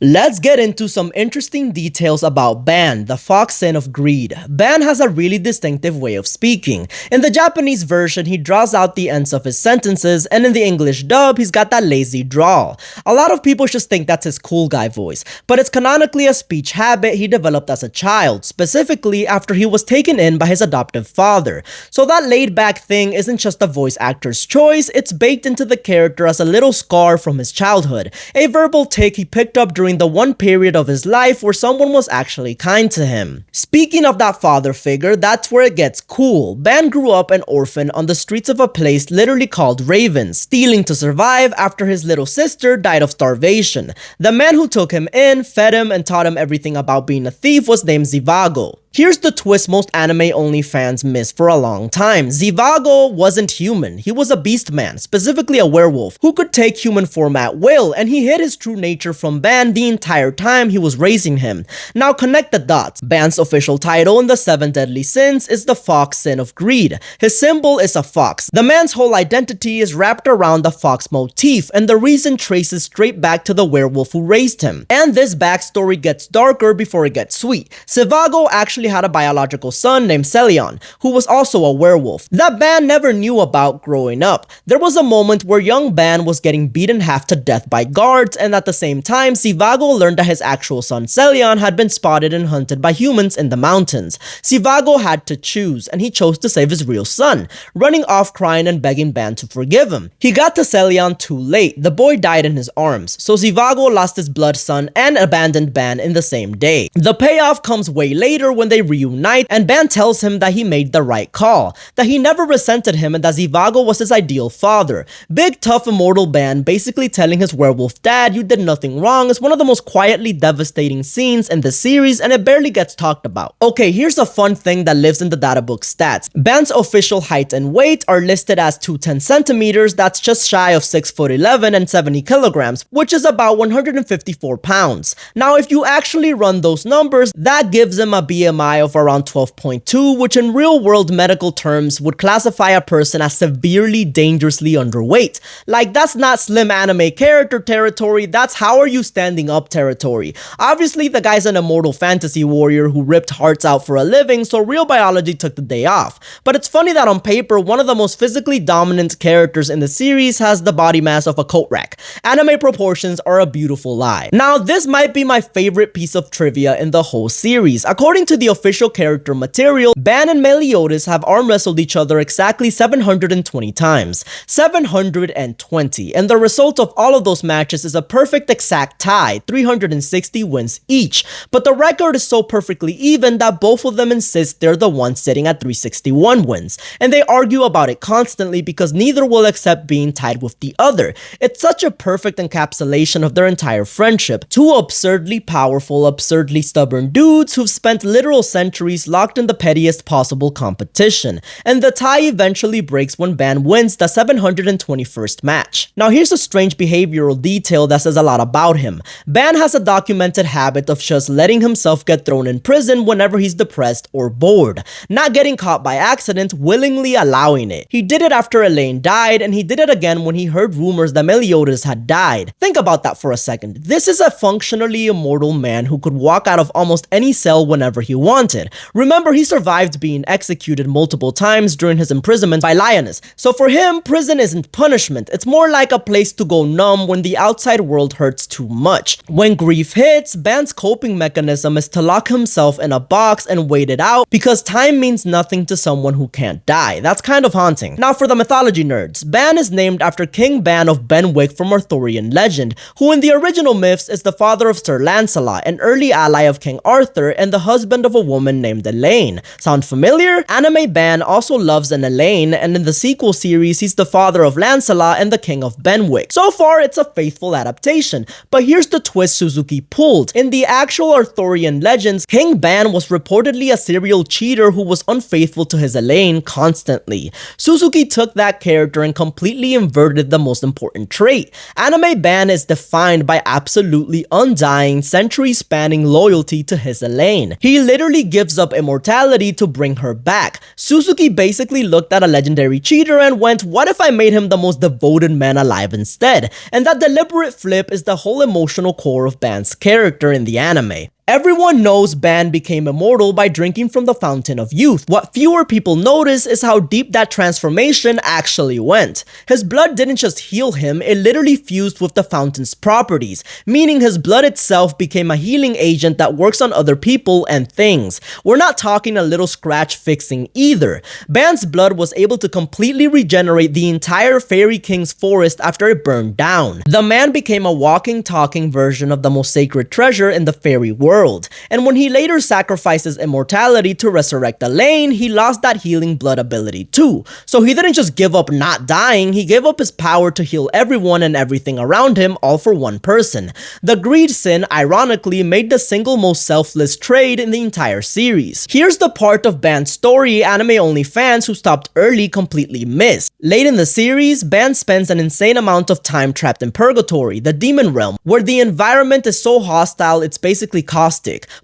Let's get into some interesting details about Ban, the fox sin of greed. Ban has a really distinctive way of speaking. In the Japanese version, he draws out the ends of his sentences, and in the English dub, he's got that lazy drawl. A lot of people just think that's his cool guy voice, but it's canonically a speech habit he developed as a child, specifically after he was taken in by his adoptive father. So that laid-back thing isn't just a voice actor's choice, it's baked into the character as a little scar from his childhood, a verbal tic he picked up during the one period of his life where someone was actually kind to him. Speaking of that father figure, that's where it gets cool. Ban grew up an orphan on the streets of a place literally called Raven, stealing to survive after his little sister died of starvation. The man who took him in, fed him, and taught him everything about being a thief was named Zivago. Here's the twist most anime-only fans missed for a long time. Zivago wasn't human. He was a beast man, specifically a werewolf, who could take human form at will, and he hid his true nature from Ban the entire time he was raising him. Now connect the dots. Ban's official title in the Seven Deadly Sins is the fox sin of greed. His symbol is a fox. The man's whole identity is wrapped around the fox motif, and the reason traces straight back to the werewolf who raised him. And this backstory gets darker before it gets sweet. Zivago actually had a biological son named Celion, who was also a werewolf, that Ban never knew about growing up. There was a moment where young Ban was getting beaten half to death by guards, and at the same time, Zivago learned that his actual son Celion had been spotted and hunted by humans in the mountains. Zivago had to choose, and he chose to save his real son, running off crying and begging Ban to forgive him. He got to Celion too late. The boy died in his arms, so Zivago lost his blood son and abandoned Ban in the same day. The payoff comes way later when they reunite, and Ban tells him that he made the right call, that he never resented him, and that Zivago was his ideal father. Big, tough, immortal Ban basically telling his werewolf dad you did nothing wrong is one of the most quietly devastating scenes in the series, and it barely gets talked about. Okay, here's a fun thing that lives in the databook stats. Ban's official height and weight are listed as 210 centimeters, that's just shy of 6'11" and 70 kilograms, which is about 154 pounds. Now, if you actually run those numbers, that gives him a BMI of around 12.2, which in real-world medical terms would classify a person as severely dangerously underweight. Like, that's not slim anime character territory, that's how are you standing up territory. Obviously, the guy's an immortal fantasy warrior who ripped hearts out for a living, so real biology took the day off. But it's funny that on paper, one of the most physically dominant characters in the series has the body mass of a coat rack. Anime proportions are a beautiful lie. Now, this might be my favorite piece of trivia in the whole series. According to the official character material, Ban and Meliodas have arm wrestled each other exactly 720 times. 720, and the result of all of those matches is a perfect exact tie, 360 wins each. But the record is so perfectly even that both of them insist they're the ones sitting at 361 wins, and they argue about it constantly because neither will accept being tied with the other. It's such a perfect encapsulation of their entire friendship. Two absurdly powerful, absurdly stubborn dudes who've spent literal centuries locked in the pettiest possible competition, and the tie eventually breaks when Ban wins the 721st match. Now here's a strange behavioral detail that says a lot about him. Ban has a documented habit of just letting himself get thrown in prison whenever he's depressed or bored, not getting caught by accident, willingly allowing it. He did it after Elaine died, and he did it again when he heard rumors that Meliodas had died. Think about that for a second. This is a functionally immortal man who could walk out of almost any cell whenever he wanted. Remember, he survived being executed multiple times during his imprisonment by Lioness, so for him, prison isn't punishment, it's more like a place to go numb when the outside world hurts too much. When grief hits, Ban's coping mechanism is to lock himself in a box and wait it out because time means nothing to someone who can't die. That's kind of haunting. Now for the mythology nerds, Ban is named after King Ban of Benwick from Arthurian legend, who in the original myths is the father of Sir Lancelot, an early ally of King Arthur and the husband of a woman named Elaine. Sound familiar? Anime Ban also loves an Elaine, and in the sequel series, he's the father of Lancelot and the king of Benwick. So far, it's a faithful adaptation, but here's the twist Suzuki pulled. In the actual Arthurian legends, King Ban was reportedly a serial cheater who was unfaithful to his Elaine constantly. Suzuki took that character and completely inverted the most important trait. Anime Ban is defined by absolutely undying, century-spanning loyalty to his Elaine. He literally gives up immortality to bring her back. Suzuki basically looked at a legendary cheater and went, what if I made him the most devoted man alive instead? And that deliberate flip is the whole emotional emotional core of Ban's character in the anime. Everyone knows Ban became immortal by drinking from the Fountain of Youth. What fewer people notice is how deep that transformation actually went. His blood didn't just heal him, it literally fused with the fountain's properties, meaning his blood itself became a healing agent that works on other people and things. We're not talking a little scratch fixing either. Ban's blood was able to completely regenerate the entire Fairy King's forest after it burned down. The man became a walking, talking version of the most sacred treasure in the fairy world. And when he later sacrifices immortality to resurrect Elaine, he lost that healing blood ability too. So he didn't just give up not dying, he gave up his power to heal everyone and everything around him, all for one person. The greed sin, ironically, made the single most selfless trade in the entire series. Here's the part of Ban's story anime-only fans who stopped early completely missed. Late in the series, Ban spends an insane amount of time trapped in Purgatory, the demon realm, where the environment is so hostile it's basically caustic.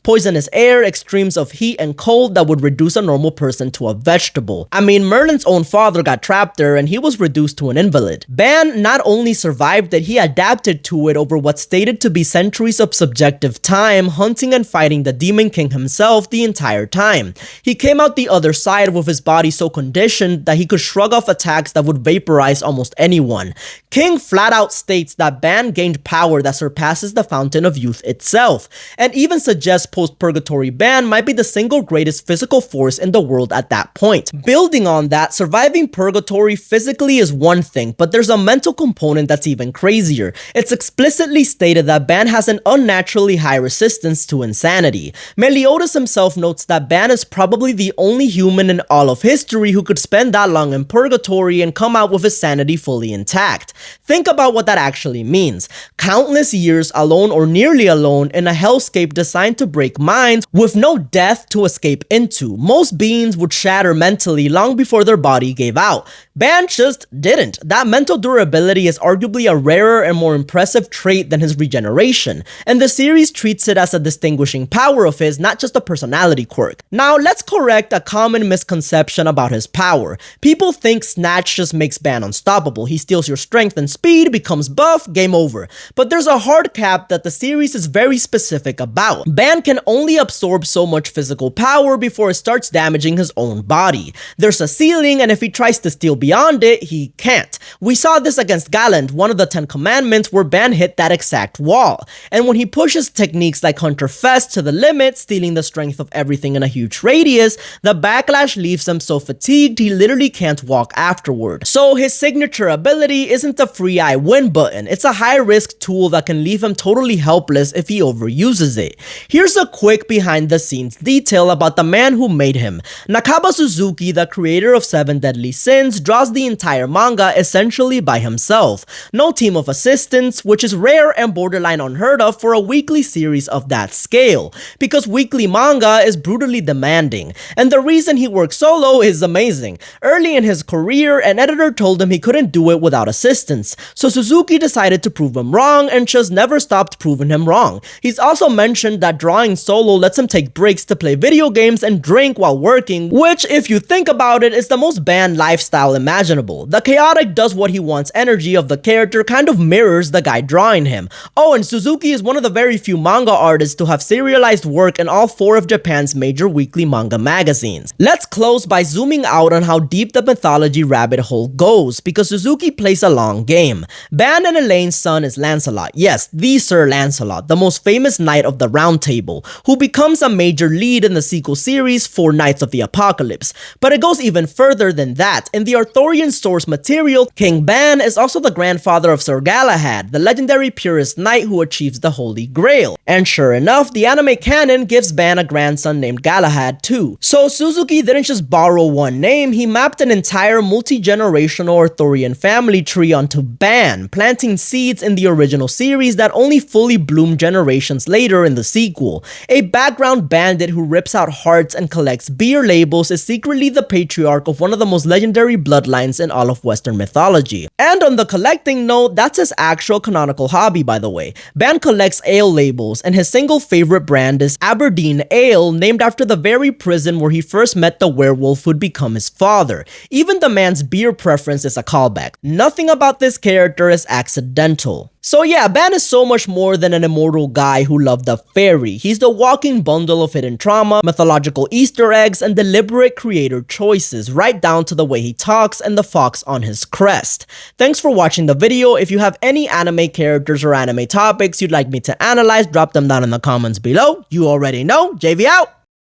Poisonous air, extremes of heat and cold that would reduce a normal person to a vegetable. I mean, Merlin's own father got trapped there and he was reduced to an invalid. Ban not only survived it, he adapted to it over what's stated to be centuries of subjective time, hunting and fighting the Demon King himself the entire time. He came out the other side with his body so conditioned that he could shrug off attacks that would vaporize almost anyone. King flat out states that Ban gained power that surpasses the Fountain of Youth itself, and even suggests post-Purgatory Ban might be the single greatest physical force in the world at that point. Building on that, surviving Purgatory physically is one thing, but there's a mental component that's even crazier. It's explicitly stated that Ban has an unnaturally high resistance to insanity. Meliodas himself notes that Ban is probably the only human in all of history who could spend that long in Purgatory and come out with his sanity fully intact. Think about what that actually means. Countless years alone or nearly alone in a hellscape designed to break minds with no death to escape into. Most beings would shatter mentally long before their body gave out. Ban just didn't. That mental durability is arguably a rarer and more impressive trait than his regeneration, and the series treats it as a distinguishing power of his, not just a personality quirk. Now, let's correct a common misconception about his power. People think Snatch just makes Ban unstoppable. He steals your strength and speed, becomes buff, game over. But there's a hard cap that the series is very specific about. Ban can only absorb so much physical power before it starts damaging his own body. There's a ceiling, and if he tries to steal beyond it, he can't. We saw this against Gallant, one of the 10 commandments, where Ban hit that exact wall. And when he pushes techniques like Hunter Fest to the limit, stealing the strength of everything in a huge radius, the backlash leaves him so fatigued he literally can't walk afterward. So his signature ability isn't a free I win button, it's a high risk tool that can leave him totally helpless if he overuses it. Here's a quick behind the scenes detail about the man who made him. Nakaba Suzuki, the creator of 7 Deadly Sins, draws the entire manga essentially by himself. No team of assistants, which is rare and borderline unheard of for a weekly series of that scale, because weekly manga is brutally demanding. And the reason he works solo is amazing. Early in his career, an editor told him he couldn't do it without assistance, so Suzuki decided to prove him wrong and just never stopped proving him wrong. He's also mentioned that drawing solo lets him take breaks to play video games and drink while working, which, if you think about it, is the most banned lifestyle imaginable. The chaotic does what he wants energy of the character kind of mirrors the guy drawing him. Oh, and Suzuki is one of the very few manga artists to have serialized work in all 4 of Japan's major weekly manga magazines. Let's close by zooming out on how deep the mythology rabbit hole goes, because Suzuki plays a long game. Ban and Elaine's son is Lancelot, yes, the Sir Lancelot, the most famous knight of the Round Table, who becomes a major lead in the sequel series for Knights of the Apocalypse. But it goes even further than that. In the Arthurian source material, King Ban is also the grandfather of Sir Galahad, the legendary purist knight who achieves the Holy Grail. And sure enough, the anime canon gives Ban a grandson named Galahad too. So Suzuki didn't just borrow one name, he mapped an entire multi-generational Arthurian family tree onto Ban, planting seeds in the original series that only fully bloomed generations later in the sequel. A background bandit who rips out hearts and collects beer labels is secretly the patriarch of one of the most legendary bloodlines in all of Western mythology. And on the collecting note, that's his actual canonical hobby, by the way. Ban collects ale labels, and his single favorite brand is Aberdeen Ale, named after the very prison where he first met the werewolf who'd become his father. Even the man's beer preference is a callback. Nothing about this character is accidental. So yeah, Ban is so much more than an immortal guy who loved a fairy. He's the walking bundle of hidden trauma, mythological Easter eggs, and deliberate creator choices, right down to the way he talks and the fox on his crest. Thanks for watching the video. If you have any anime characters or anime topics you'd like me to analyze, drop them down in the comments below. You already know. JV out!